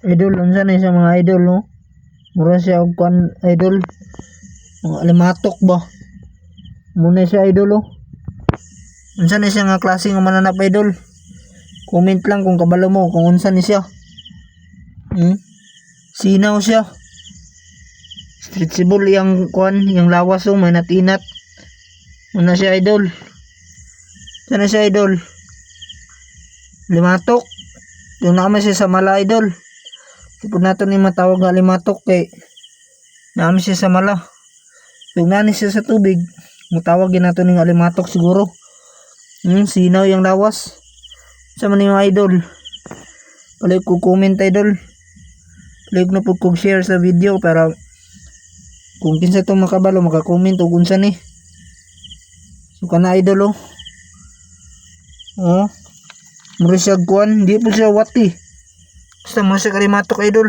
Idol, unsa na siya mga idol, no? Mura siya og kwan idol. Mga alimatok ba? Muna siya idol, oh. Unsa na siya nga klase nga mananap idol? Comment lang kung kabalo mo kung unsa ni siya. Sinaw siya. Stretchable yang kwan, yang lawas, oh, may natinat. Muna siya idol. Sana siya idol. Limatok. Yung naman siya sa mala idol. Ipod nato ni matawag nga limatok kay namin siya sa mala. Yung nani siya sa tubig, matawag din nato ni nga limatok siguro. Sinaw yung lawas. Sa man yung idol. Palig ko comment idol. Palig na po kong share sa video para kung kinsa itong makabalo makakomment o unsa ni. So kana idol, oh. Oh. Mura siya kuan, hindi po siya wati. Basta mo siya kalimatok idol.